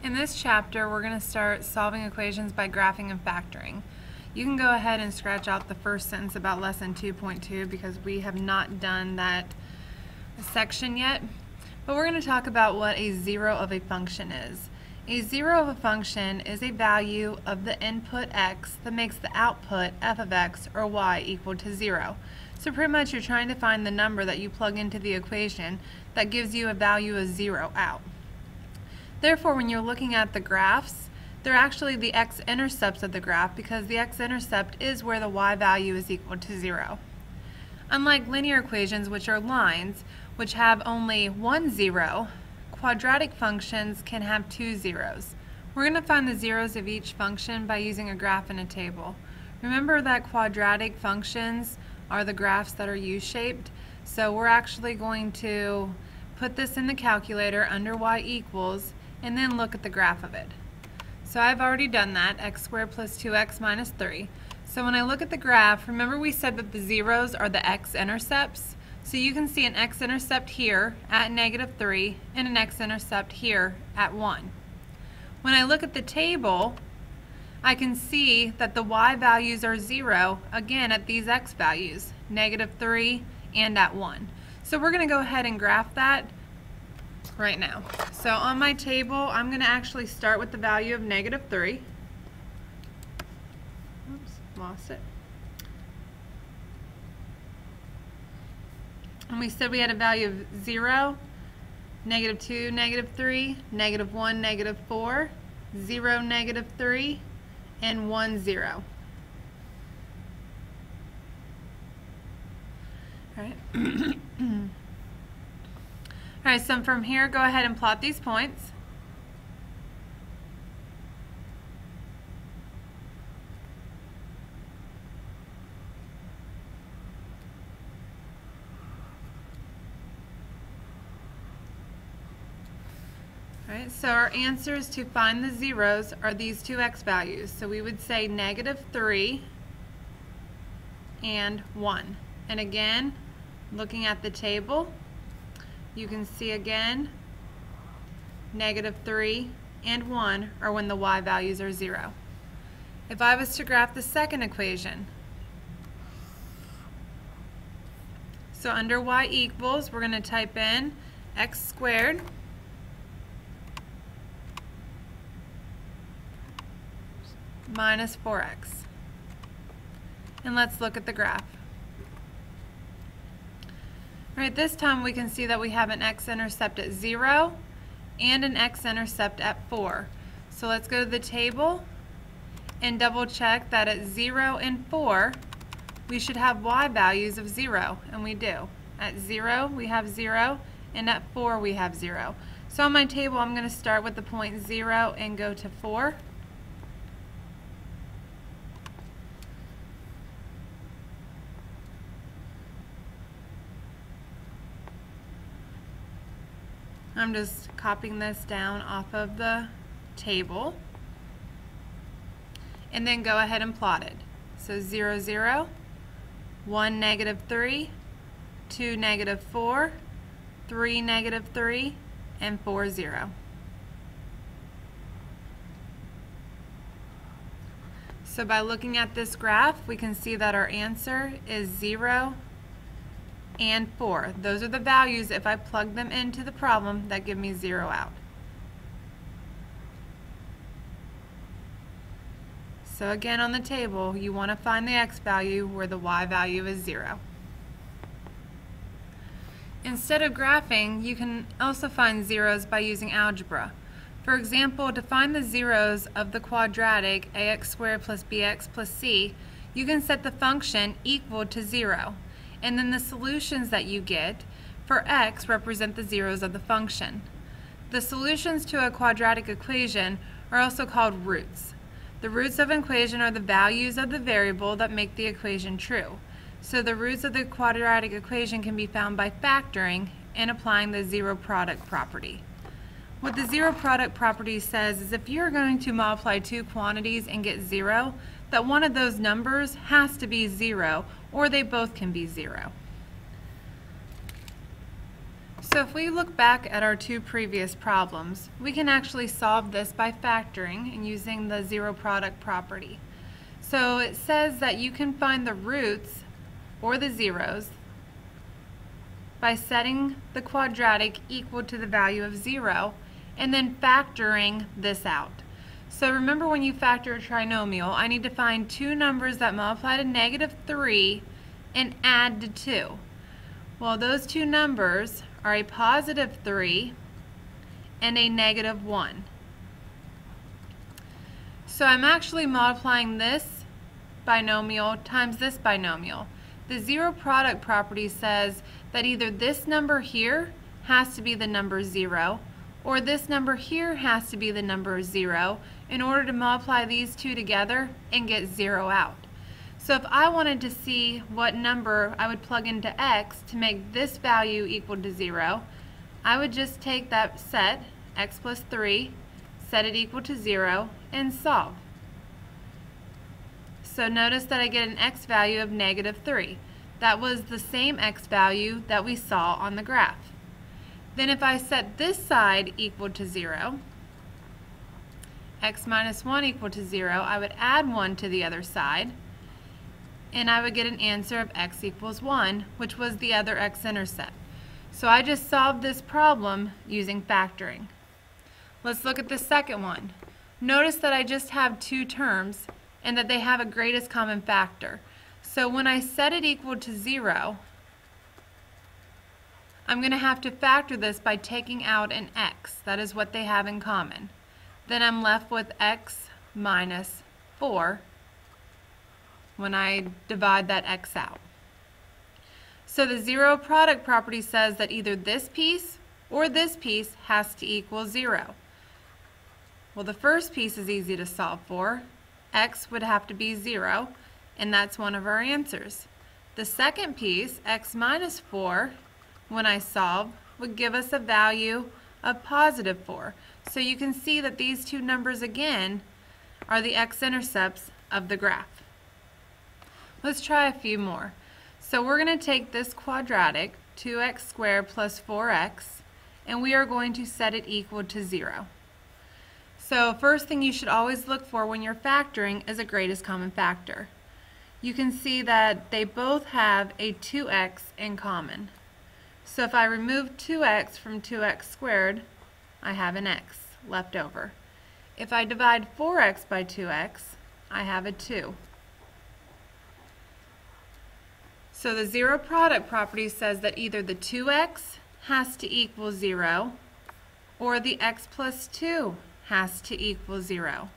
In this chapter, we're going to start solving equations by graphing and factoring. You can go ahead and scratch out the first sentence about lesson 2.2 because we have not done that section yet. But we're going to talk about what a zero of a function is. A zero of a function is a value of the input x that makes the output f of x or y equal to 0. So pretty much you're trying to find the number that you plug into the equation that gives you a value of 0 out. Therefore, when you're looking at the graphs, they're actually the x-intercepts of the graph because the x-intercept is where the y value is equal to 0. Unlike linear equations, which are lines, which have only one zero, quadratic functions can have two zeros. We're going to find the zeros of each function by using a graph and a table. Remember that quadratic functions are the graphs that are U-shaped, so we're actually going to put this in the calculator under y equals and then look at the graph of it. So I've already done that, x squared plus 2x minus 3. So when I look at the graph, remember we said that the zeros are the x-intercepts? So you can see an x-intercept here at -3 and an x-intercept here at 1. When I look at the table, I can see that the y values are 0, again at these x values, -3 and at 1. So we're going to go ahead and graph that right now. So on my table, I'm going to actually start with the value of -3. Oops, lost it. And we said we had a value of 0, -2, -3, -1, -4, 0, -3, and 1, 0. All right. All right, so from here, go ahead and plot these points. All right, so our answers to find the zeros are these two x values. So we would say -3 and 1. And again, looking at the table, you can see again, -3 and 1 are when the y values are 0. If I was to graph the second equation, so under y equals, we're going to type in x squared minus 4x. And let's look at the graph. All right, this time we can see that we have an x-intercept at 0 and an x-intercept at 4. So let's go to the table and double check that at 0 and 4 we should have y values of 0, and we do. At 0 we have 0 and at 4 we have 0. So on my table I'm going to start with the point 0 and go to 4. I'm just copying this down off of the table and then go ahead and plot it. So 0, 0, 1, -3, 2, -4, 3, -3, and 4, 0. So by looking at this graph, we can see that our answer is 0 and 4. Those are the values, if I plug them into the problem, that give me 0 out. So again, on the table, you want to find the x value where the y value is 0. Instead of graphing, you can also find zeros by using algebra. For example, to find the zeros of the quadratic ax squared plus bx plus c, you can set the function equal to 0. And then the solutions that you get for x represent the zeros of the function. The solutions to a quadratic equation are also called roots. The roots of an equation are the values of the variable that make the equation true. So the roots of the quadratic equation can be found by factoring and applying the zero product property. What the zero product property says is if you're going to multiply two quantities and get 0, that one of those numbers has to be 0, or they both can be 0. So if we look back at our two previous problems, we can actually solve this by factoring and using the zero product property. So it says that you can find the roots or the zeros by setting the quadratic equal to the value of 0 and then factoring this out. So remember, when you factor a trinomial, I need to find two numbers that multiply to -3 and add to 2. Well, those two numbers are a +3 and a -1. So I'm actually multiplying this binomial times this binomial. The zero product property says that either this number here has to be the number 0 or this number here has to be the number 0 in order to multiply these two together and get 0 out. So if I wanted to see what number I would plug into x to make this value equal to 0, I would just take that set, x plus 3, set it equal to 0, and solve. So notice that I get an x value of -3. That was the same x value that we saw on the graph. Then if I set this side equal to 0, x minus 1 equal to 0, I would add 1 to the other side, and I would get an answer of x equals 1, which was the other x-intercept. So I just solved this problem using factoring. Let's look at the second one. Notice that I just have two terms and that they have a greatest common factor. So when I set it equal to 0, I'm going to have to factor this by taking out an x. That is what they have in common. Then I'm left with x minus 4 when I divide that x out. So the zero product property says that either this piece or this piece has to equal 0. Well, the first piece is easy to solve for. X would have to be 0, and that's one of our answers. The second piece, x minus 4, when I solve, would give us a value of +4. So you can see that these two numbers again are the x-intercepts of the graph. Let's try a few more. So we're going to take this quadratic, 2x squared plus 4x, and we are going to set it equal to 0. So first thing you should always look for when you're factoring is a greatest common factor. You can see that they both have a 2x in common. So if I remove 2x from 2x squared, I have an x left over. If I divide 4x by 2x, I have a 2. So the zero product property says that either the 2x has to equal 0 or the x plus 2 has to equal 0.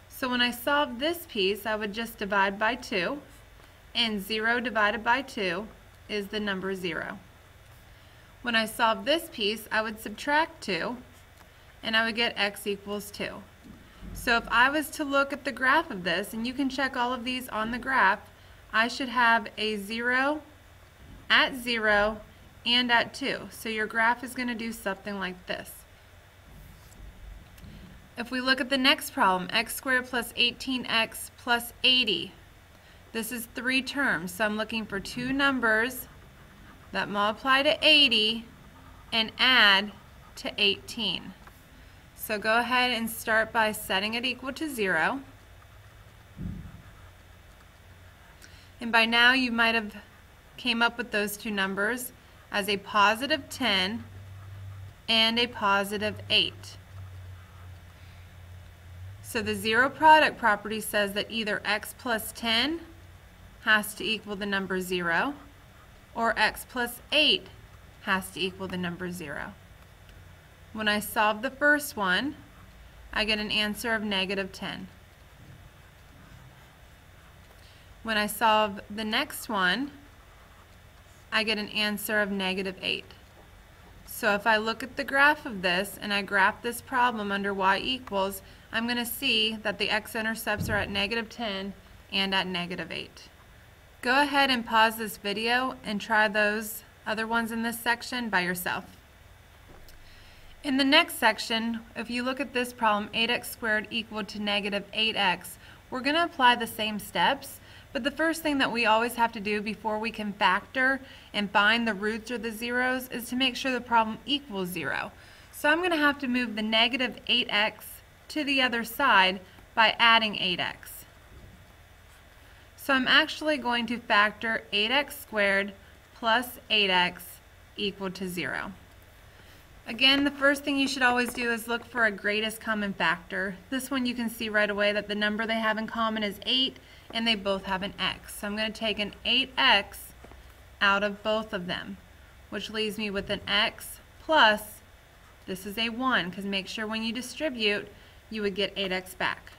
So when I solve this piece, I would just divide by 2, and 0 divided by 2 is the number 0. When I solve this piece, I would subtract 2, and I would get x equals 2. So if I was to look at the graph of this, and you can check all of these on the graph, I should have a 0 at 0 and at 2. So your graph is going to do something like this. If we look at the next problem, x squared plus 18x plus 80. This is three terms, so I'm looking for two numbers that multiply to 80 and add to 18. So go ahead and start by setting it equal to 0. And by now you might have came up with those two numbers as a +10 and a +8. So the zero product property says that either x plus 10 has to equal the number 0 or x plus 8 has to equal the number 0. When I solve the first one, I get an answer of -10. When I solve the next one, I get an answer of -8. So if I look at the graph of this and I graph this problem under y equals, I'm going to see that the x-intercepts are at -10 and at -8. Go ahead and pause this video and try those other ones in this section by yourself. In the next section, if you look at this problem, 8x squared equal to -8x, we're going to apply the same steps, But the first thing that we always have to do before we can factor and find the roots or the zeros is to make sure the problem equals 0. So I'm going to have to move the negative 8x to the other side by adding 8x. So I'm actually going to factor 8x squared plus 8x equal to 0. Again, the first thing you should always do is look for a greatest common factor. This one you can see right away that the number they have in common is 8 and they both have an x. So I'm going to take an 8x out of both of them, which leaves me with an x plus, this is a 1, because make sure when you distribute you would get 8x back.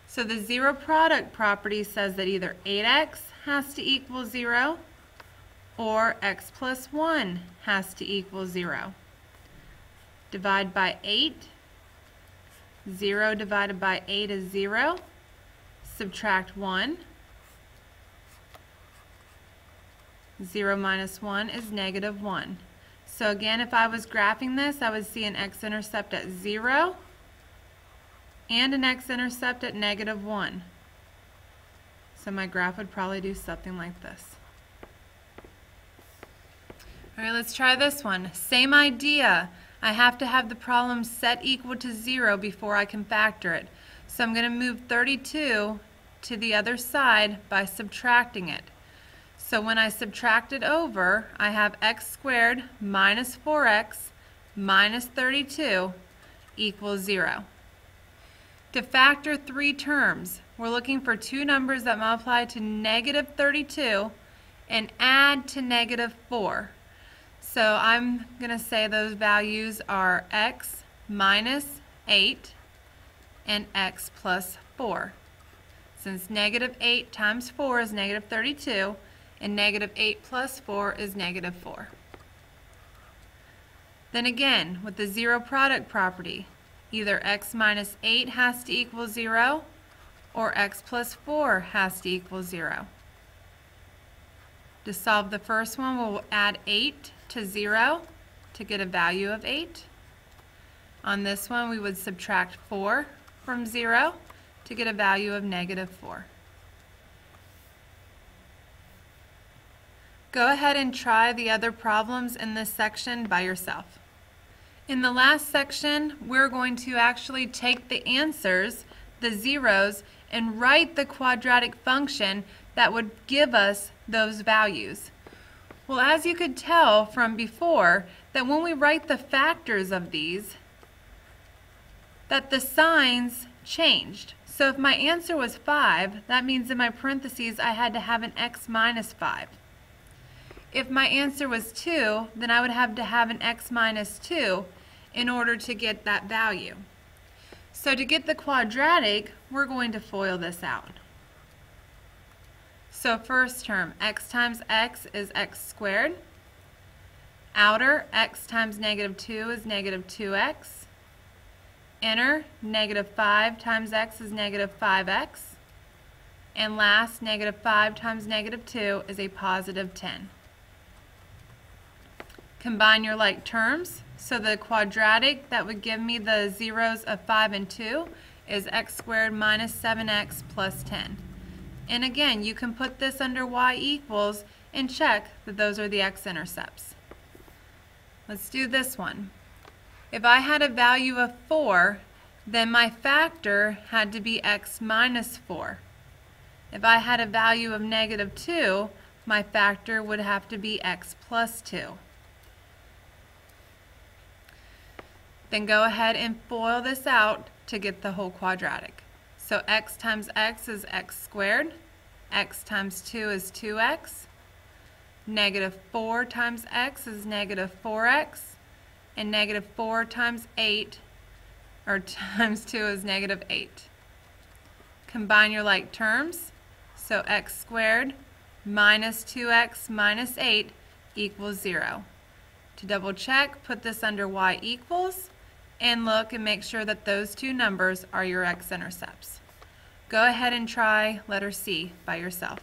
So the zero product property says that either 8x has to equal 0 or x plus 1 has to equal 0. Divide by 8. 0 divided by 8 is 0. Subtract 1. 0 minus 1 is negative 1. So again, if I was graphing this, I would see an x-intercept at 0 and an x-intercept at negative 1. So my graph would probably do something like this. Alright, let's try this one. Same idea. I have to have the problem set equal to 0 before I can factor it. So I'm going to move 32 to the other side by subtracting it. So when I subtract it over, I have x squared minus 4x minus 32 equals 0. To factor 3 terms, we're looking for 2 numbers that multiply to negative 32 and add to negative 4. So I'm going to say those values are x minus 8 and x plus 4. Since negative 8 times 4 is negative 32, and negative 8 plus 4 is negative 4. Then again, with the zero product property, either x minus 8 has to equal 0 or x plus 4 has to equal 0. To solve the first one, we'll add 8 to 0 to get a value of 8. On this one, we would subtract 4 from 0 to get a value of negative 4. Go ahead and try the other problems in this section by yourself. In the last section, we're going to actually take the answers, the zeros, and write the quadratic function that would give us those values. Well, as you could tell from before, that when we write the factors of these, that the signs changed. So if my answer was 5, that means in my parentheses I had to have an x minus 5. If my answer was 2, then I would have to have an x minus 2 in order to get that value. So to get the quadratic, we're going to FOIL this out. So first term, x times x is x squared. Outer, x times negative 2 is negative 2x. Inner, negative 5 times x is negative 5x. And last, negative 5 times negative 2 is a positive 10. Combine your like terms. So the quadratic that would give me the zeros of 5 and 2 is x squared minus 7x plus 10. And again, you can put this under y equals and check that those are the x-intercepts. Let's do this one. If I had a value of 4, then my factor had to be x minus 4. If I had a value of negative 2, my factor would have to be x plus 2. Then go ahead and FOIL this out to get the whole quadratic. So x times x is x squared. X times 2 is 2x. Negative 4 times x is negative 4x. And negative 4 times 8, or times 2 is negative 8. Combine your like terms. So x squared minus 2x minus 8 equals 0. To double check, put this under y equals and look and make sure that those two numbers are your x-intercepts. Go ahead and try letter C by yourself.